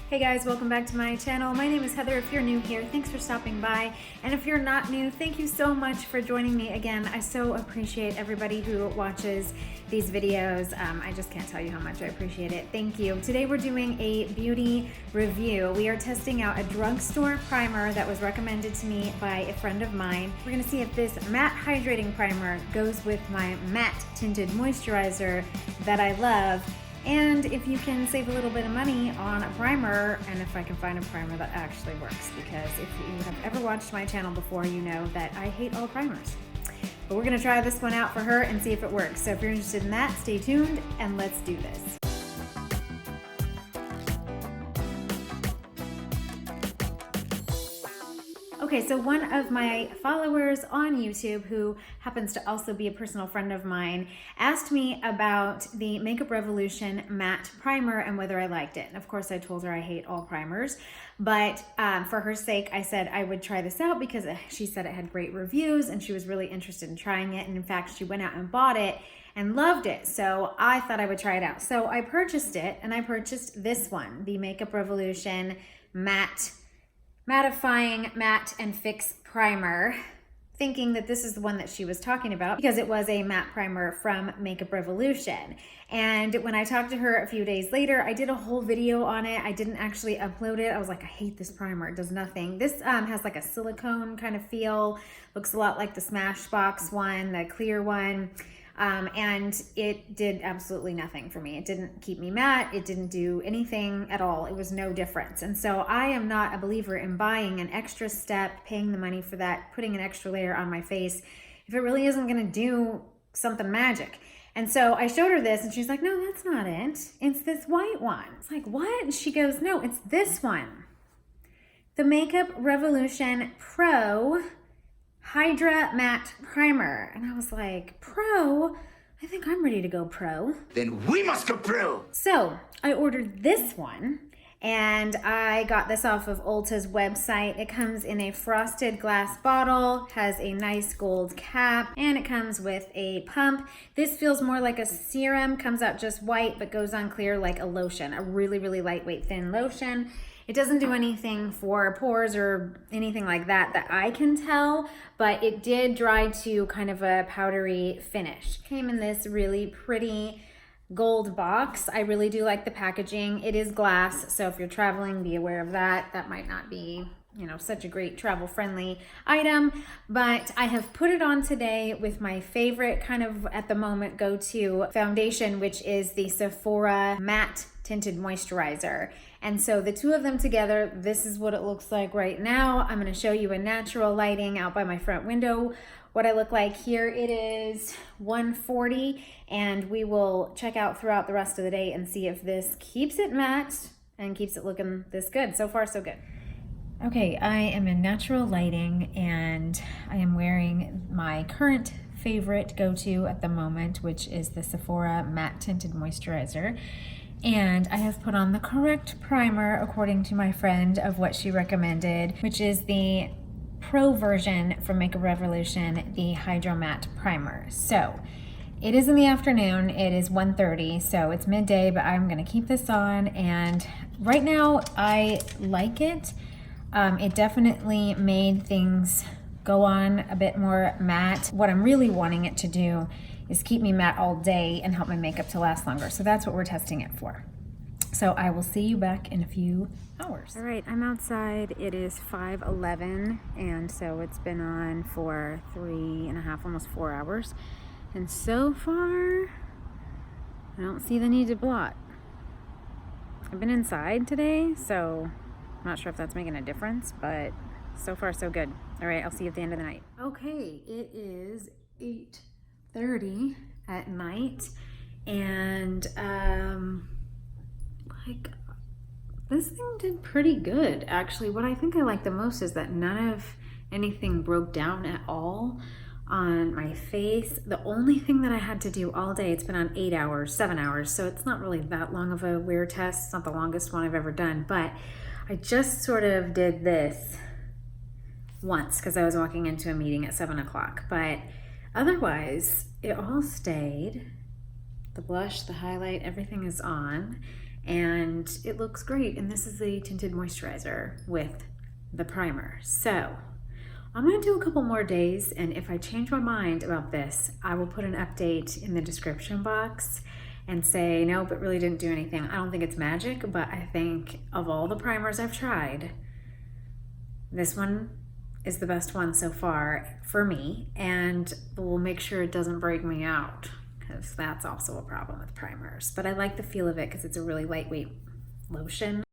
Hey guys, welcome back to my channel. My name is Heather. If you're new here, thanks for stopping by. And if you're not new, thank you so much for joining me again. I so appreciate everybody who watches these videos. I just can't tell you how much I appreciate it. Thank you. Today we're doing a beauty review. We are testing out a drugstore primer that was recommended to me by a friend of mine. We're gonna see if this matte hydrating primer goes with my matte tinted moisturizer that I love. And if you can save a little bit of money on a primer, and if I can find a primer that actually works, because if you have ever watched my channel before, you know that I hate all primers. But we're gonna try this one out for her and see if it works. So if you're interested in that, stay tuned and let's do this. Okay, so one of my followers on YouTube, who happens to also be a personal friend of mine, asked me about the Makeup Revolution matte primer and whether I liked it. And of course I told her I hate all primers, but for her sake, I said I would try this out because she said it had great reviews and she was really interested in trying it. And in fact, she went out and bought it and loved it. So I thought I would try it out. So I purchased it, and I purchased this one, the Makeup Revolution Mattifying Matte and Fix Primer, thinking that this is the one that she was talking about because it was a matte primer from Makeup Revolution. And when I talked to her a few days later, I did a whole video on it. I didn't actually upload it. I was like, I hate this primer, it does nothing. This has like a silicone kind of feel, looks a lot like the Smashbox one, the clear one. And it did absolutely nothing for me. It didn't keep me matte. It didn't do anything at all. It was no difference. And so I am not a believer in buying an extra step, paying the money for that, putting an extra layer on my face, if it really isn't going to do something magic. And so I showed her this and she's like, no, that's not it. It's this white one. It's like, what? And she goes, no, it's this one. The Makeup Revolution Pro Hydra Matte Primer. And I was like, pro? I think I'm ready to go pro. Then we must go pro. So I ordered this one, and I got this off of Ulta's website. It comes in a frosted glass bottle, has a nice gold cap, and it comes with a pump. This feels more like a serum, comes out just white, but goes on clear like a lotion, a really, really lightweight, thin lotion. It doesn't do anything for pores or anything like that that I can tell, but it did dry to kind of a powdery finish. Came in this really pretty gold box. I really do like the packaging. It is glass, so if you're traveling, be aware of that. That might not be, you know, such a great travel-friendly item, but I have put it on today with my favorite kind of at the moment go-to foundation, which is the Sephora Matte Tinted Moisturizer. And so the two of them together, this is what it looks like right now. I'm going to show you in natural lighting out by my front window what I look like. Here it is 1:40, and we will check out throughout the rest of the day and see if this keeps it matte and keeps it looking this good. So far, so good. Okay, I am in natural lighting and I am wearing my current favorite go-to at the moment, which is the Sephora Matte Tinted Moisturizer. And I have put on the correct primer according to my friend of what she recommended, which is the pro version from Makeup Revolution, the Hydra Matte Primer. So it is in the afternoon, it is 1:30, so it's midday, but I'm gonna keep this on, and right now I like it. It definitely made things go on a bit more matte. What I'm really wanting it to do is keep me matte all day and help my makeup to last longer. So that's what we're testing it for. So I will see you back in a few hours. All right, I'm outside. It is 5:11, and so it's been on for 3.5, almost 4 hours. And so far, I don't see the need to blot. I've been inside today, so I'm not sure if that's making a difference, but so far so good. All right, I'll see you at the end of the night. Okay, it is 8:30 at night, and like, this thing did pretty good actually. What I think I like the most is that none of anything broke down at all on my face. The only thing that I had to do all day, it's been on 8 hours, 7 hours, so it's not really that long of a wear test. It's not the longest one I've ever done, but I just sort of did this once because I was walking into a meeting at 7 o'clock, but otherwise it all stayed. The blush, the highlight, everything is on. and it looks great. And this is the tinted moisturizer with the primer. So I'm gonna do a couple more days, and if I change my mind about this, I will put an update in the description box and say, nope, it really didn't do anything. I don't think it's magic, but I think of all the primers I've tried, this one is the best one so far for me, and we'll make sure it doesn't break me out, because that's also a problem with primers. But I like the feel of it because it's a really lightweight lotion.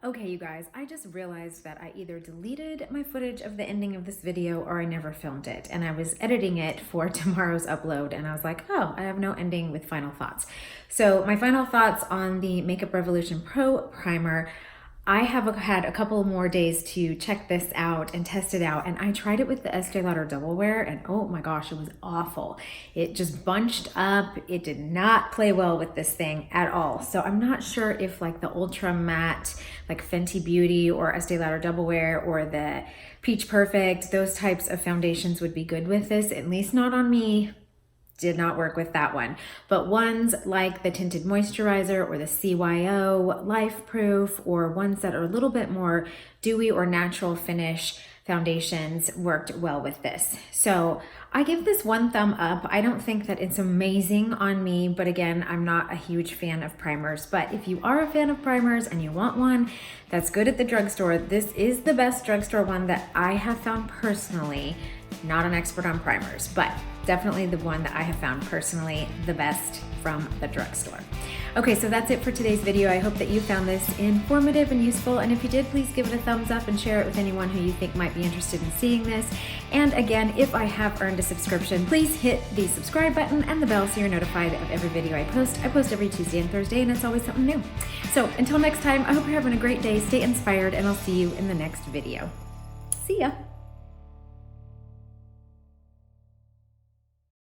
Okay, you guys, I just realized that I either deleted my footage of the ending of this video or I never filmed it. And I was editing it for tomorrow's upload, and I was like, oh, I have no ending with final thoughts. So my final thoughts on the Makeup Revolution Pro Primer, I have had a couple more days to check this out and test it out, and I tried it with the Estee Lauder Double Wear, and oh my gosh, it was awful. It just bunched up. It did not play well with this thing at all. So I'm not sure if like the Ultra Matte, like Fenty Beauty or Estee Lauder Double Wear or the Peach Perfect, those types of foundations would be good with this, at least not on me. Did not work with that one. But ones like the Tinted Moisturizer or the CYO Life Proof, or ones that are a little bit more dewy or natural finish foundations, worked well with this. So I give this one thumb up. I don't think that it's amazing on me, but again, I'm not a huge fan of primers. But if you are a fan of primers and you want one that's good at the drugstore, this is the best drugstore one that I have found personally. Not an expert on primers, but definitely the one that I have found personally the best from the drugstore. Okay, so that's it for today's video. I hope that you found this informative and useful, and if you did, please give it a thumbs up and share it with anyone who you think might be interested in seeing this. And again, if I have earned a subscription, please hit the subscribe button and the bell so you're notified of every video I post. I post every Tuesday and Thursday, and it's always something new. So until next time, I hope you're having a great day, stay inspired, and I'll see you in the next video. See ya.